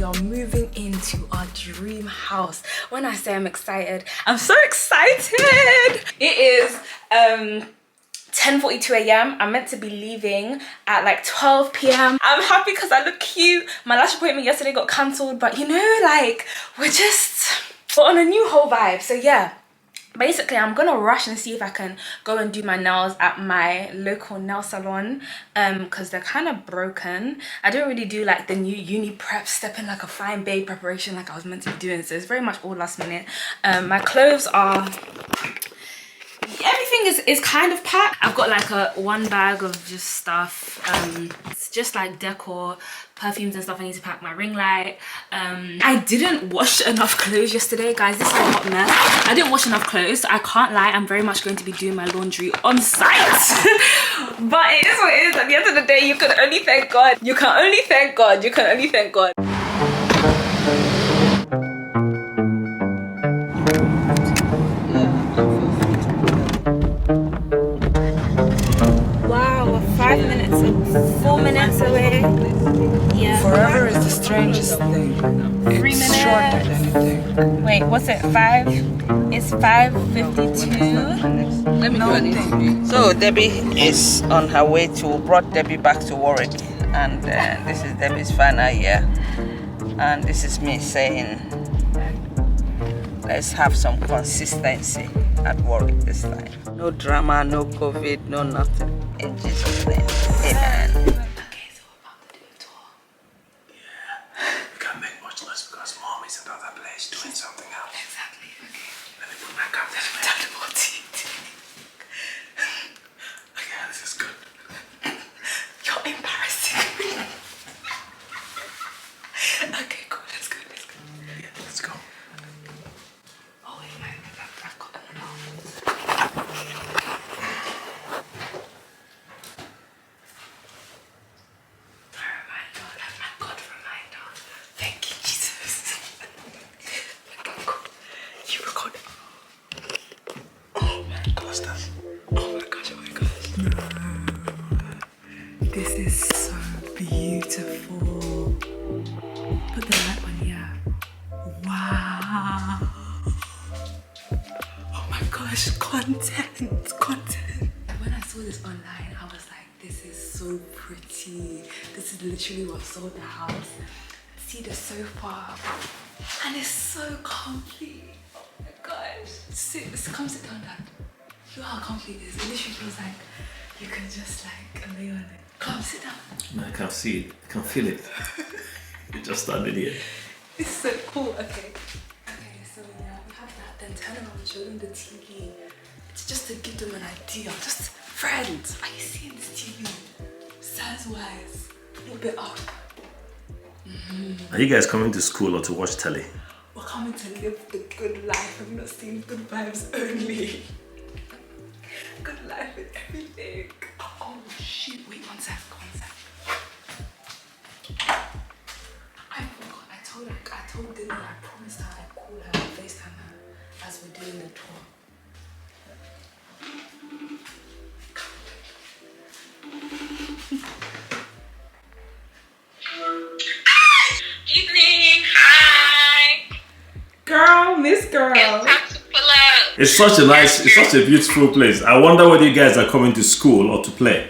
we are moving into our dream house. When I say I'm excited, I'm so excited. It is 10:42 a.m. I'm meant to be leaving at like 12 p.m. I'm happy because I look cute. My lash appointment yesterday got cancelled, but you know, like we're on a new whole vibe. So yeah, basically I'm gonna rush and see if I can go and do my nails at my local nail salon because they're kind of broken. I don't really do like the new uni prep, step in like a fine babe preparation like I was meant to be doing, so it's very much all last minute. My clothes are, everything is kind of packed. I've got like one bag of just stuff. It's just like decor, perfumes and stuff. I need to pack my ring light. I didn't wash enough clothes yesterday, guys. This is a hot mess. I didn't wash enough clothes, so I can't lie, I'm very much going to be doing my laundry on site. But it is what it is. At the end of the day, you can only thank God. You can only thank God. You can only thank God. Wow, we're 5 minutes, 4 minutes away. Yeah. Forever is the strangest thing. 3 minutes. It's shorter than you think. Wait, what's it? 5? It's 5:52. Let me do an interview. So Debbie is on her way to, brought Debbie back to Warwick, and this is Debbie's final year, and this is me saying let's have some consistency at Warwick this time. No drama, no COVID, no nothing. In Jesus' name, amen. Okay, so we're about to do a tour. Yeah, we can't make much less because mom is in another place doing something else. Exactly, okay. Let me put my cap this way. Tell them what to do. Okay, this is good. You're embarrassing me. Okay, cool, let's go, let's go. Yeah, let's go. Oh wait, I've got an alarm. Reminder. Thank you, Jesus. Okay, cool. You record. Oh my gosh, that's. Oh my gosh, oh my gosh. This is so beautiful. Put the light on, yeah. Wow. Oh my gosh, content. When I saw this online, I was like, this is so pretty. This is literally what sold the house. See the sofa, and it's so comfy. Oh my gosh. Come sit down, Dad. Look how comfy it is. It literally feels like you can just like lay on it. Come sit down. No, I can't see it. I can feel it. You just started here. It's so cool. Okay, so yeah, we have that. Then turn around and show them the TV. It's just to give them an idea. Just friends. Are you seeing this TV? Size-wise, a little bit up. Are you guys coming to school or to watch telly? We're coming to live the good life. I'm not seeing good vibes only. Good life and everything. Oh shit! Wait one sec. I forgot. I told Dilly. I promised her I'd call her and FaceTime her as we're doing the tour. Evening, hi. Girl, Miss Girl. It's time to pull up. It's such a beautiful place. I wonder whether you guys are coming to school or to play.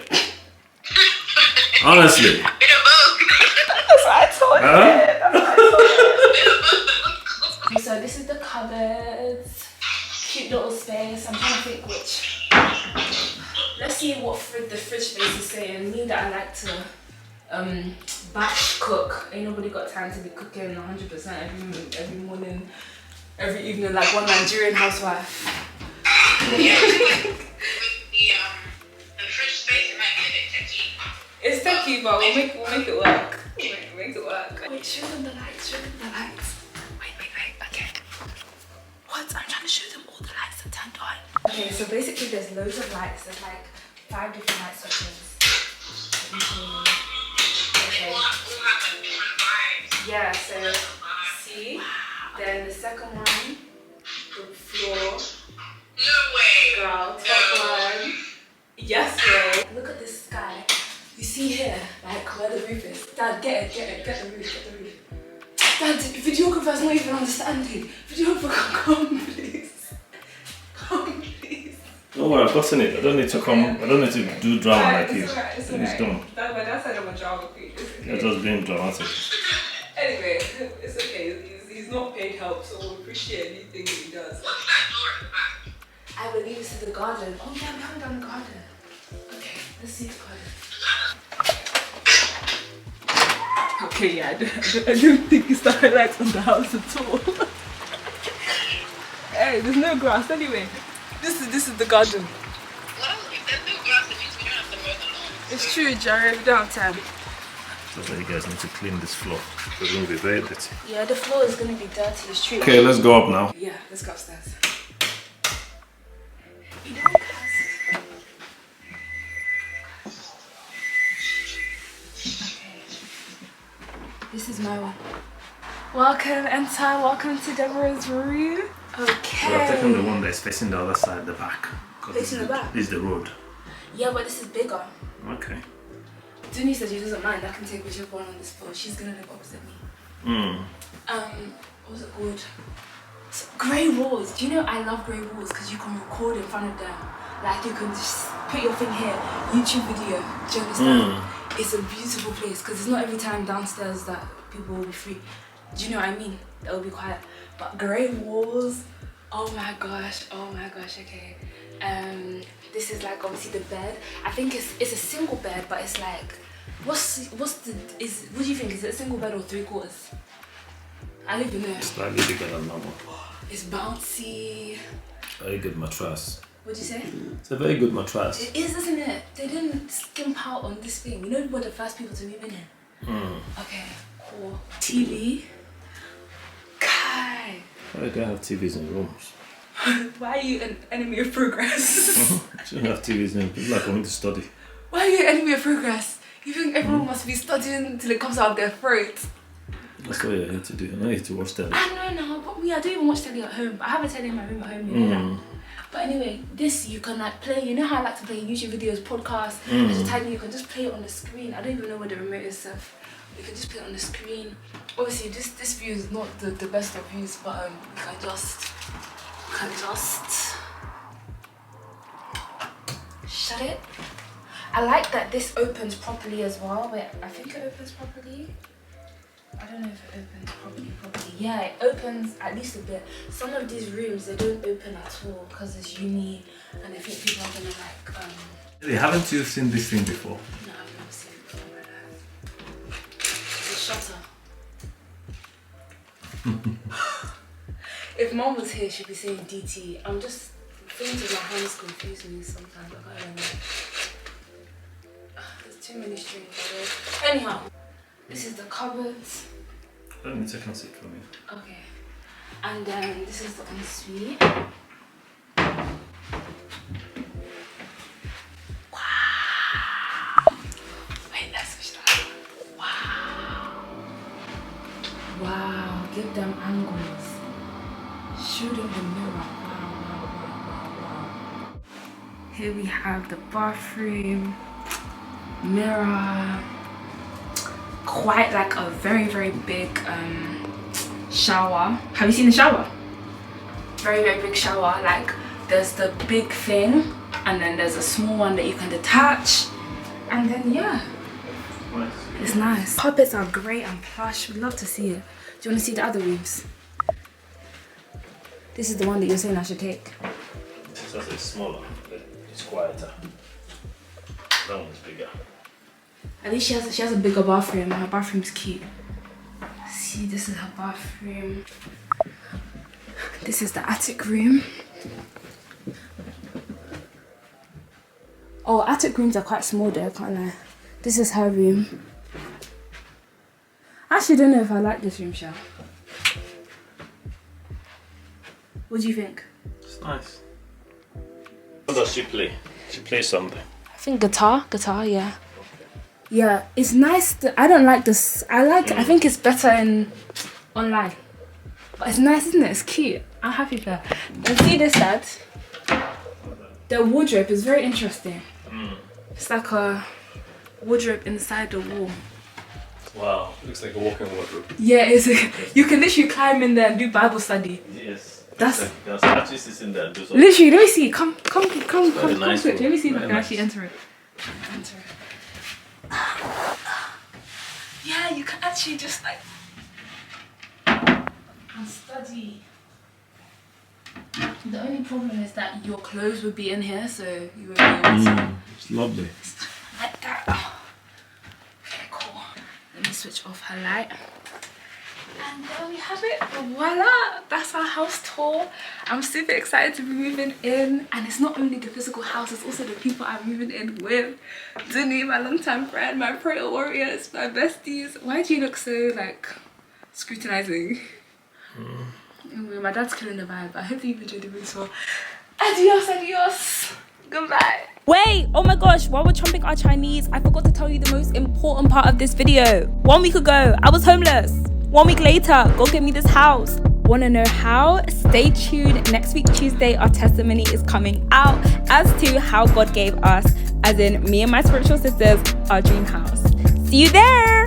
Honestly. Bit of both. That's what I told you. So this is the cupboards. Cute little space. I'm trying to think which. Let's see what the fridge space is saying. Me that I like to batch cook. Ain't nobody got time to be cooking 100% every morning, every evening like one Nigerian housewife. The fridge space, it might be a bit techy. It's techy, but we'll make it work. Make it work. Wait, show them the lights. Wait. Okay. What? I'm trying to show them all the lights that turned on. Okay, so basically there's loads of lights. There's like 5 different light switches. Okay. Yeah, so see, then the second one, the floor. No way. Girl, top one. Yes, way. Look at this sky. You see here, like where the roof is. Dad, get the roof. Dad, videographer's not even understanding. Videographer, come please. Come please. Oh well, I've gotten it. I don't need to come. I don't need to do drama like you. It's It's done. That's my dad said I'm a drama queen. It's okay. You're just being dramatic. Anyway, it's okay. He's not paid help, so we'll appreciate anything that he does. What's that door at the back? I believe this is the garden. Oh yeah, we haven't done the garden. Okay, let's see the garden. Okay, yeah, I don't think it's the highlight of the house at all. Hey, there's no grass anyway. This is the garden. Well, if there's no grass, it means we don't have to mow the lawn. It's true, Jared, we don't have time. That's why you guys need to clean this floor. It's going to be very dirty. Yeah, the floor is gonna be dirty, it's true. Okay, let's go up now. Yeah, let's go upstairs. This is my one. Welcome, enter. Welcome to Deborah's room. Okay. We have taken the one that's facing the other side, the back. 'Cause Facing the back? This is the road. Yeah, but this is bigger. Okay. Duni said she doesn't mind. I can take whichever one on this floor. She's gonna live opposite me. What's it called? Grey walls. Do you know I love grey walls because you can record in front of them. Like you can just put your thing here, YouTube video. Do you understand? It's a beautiful place because it's not every time downstairs that people will be free. Do you know what I mean? That will be quiet. But grey walls. Oh my gosh. Okay. This is like obviously the bed. I think it's a single bed, but it's like, what do you think? Is it a single bed or 3/4? I don't even know. Slightly bigger than normal. It's bouncy. Very good mattress. What'd you say? It's a very good mattress. It is, isn't it? They didn't skimp out on this thing. You know, we were the first people to move in here. Okay, cool. TV. Kai. Why do I have TVs in rooms? Why are you an enemy of progress? Shouldn't have TVs in. People are going to study. Why are you an enemy of progress? You think everyone must be studying until it comes out of their throat? That's what you're here to do. You're not here to watch telly. I know, but me, I don't even watch telly at home. I have a telly in my room at home, you know that. But anyway, this you can like play. You know how I like to play YouTube videos, podcasts. There's a time you can just play it on the screen. I don't even know where the remote is. You can just play it on the screen. Obviously, this view is not the best of views, but you can just shut it. I like that this opens properly as well. Wait, I think it opens properly. I don't know if it opens properly. Yeah, it opens at least a bit. Some of these rooms, they don't open at all because it's uni and I think people are gonna like Hey, haven't you seen this thing before? No, I've never seen it before in my life. It's a shutter. If mom was here, she'd be saying DT. I'm just, things with my hands confuse me sometimes. I can't remember. There's too many strings. Anyhow, this is the cupboards. Let me take a seat from you. Okay. And then this is the ensuite. Wow. Wait, let's switch that. Wow. Wow. Give them angles. Shoot in the mirror. Wow. Here we have the bathroom, mirror. Quite like a very big shower. Have you seen the shower? Very big shower. Like there's the big thing and then there's a small one that you can detach, and then yeah, Nice. it's nice. Carpets are great and plush. We'd love to see it. Do you want to see the other rooms? This is the one that you're saying I should take. This one is smaller, but it's quieter. That one is bigger. At least she has a bigger bathroom. Her bathroom's cute. See, this is her bathroom. This is the attic room. Oh, attic rooms are quite small though, can't lie. This is her room. I actually don't know if I like this room, Sha. What do you think? It's nice. What does she play? She plays something. I think guitar, yeah. Yeah, it's nice. I don't like this. I think it's better online. But it's nice, isn't it? It's cute. I'm happy for her. And see this side? The wardrobe is very interesting. It's like a wardrobe inside the wall. Wow, looks like a walk-in wardrobe. Yeah, it's you can literally climb in there and do Bible study. Yes. That's actually sit in there and do something. literally. Let me see. Come nice quick. Let me see if I room. can actually enter it. Yeah, you can actually just like and study. The only problem is that your clothes would be in here, so you would be able to It's lovely. like that. Okay, cool. Let me switch off her light. And there we have it. Voila! That's our house tour. I'm super excited to be moving in. And it's not only the physical house, it's also the people I'm moving in with. Dunny, my longtime friend, my pro warriors, my besties. Why do you look so like scrutinizing? Anyway, my dad's killing the vibe. I hope you enjoyed the video. Adios, adios. Goodbye. Wait, oh my gosh, while we're chomping our Chinese, I forgot to tell you the most important part of this video. 1 week ago, I was homeless. 1 week later, God gave me this house. Want to know how? Stay tuned. Next week, Tuesday, our testimony is coming out as to how God gave us, as in me and my spiritual sisters, our dream house. See you there.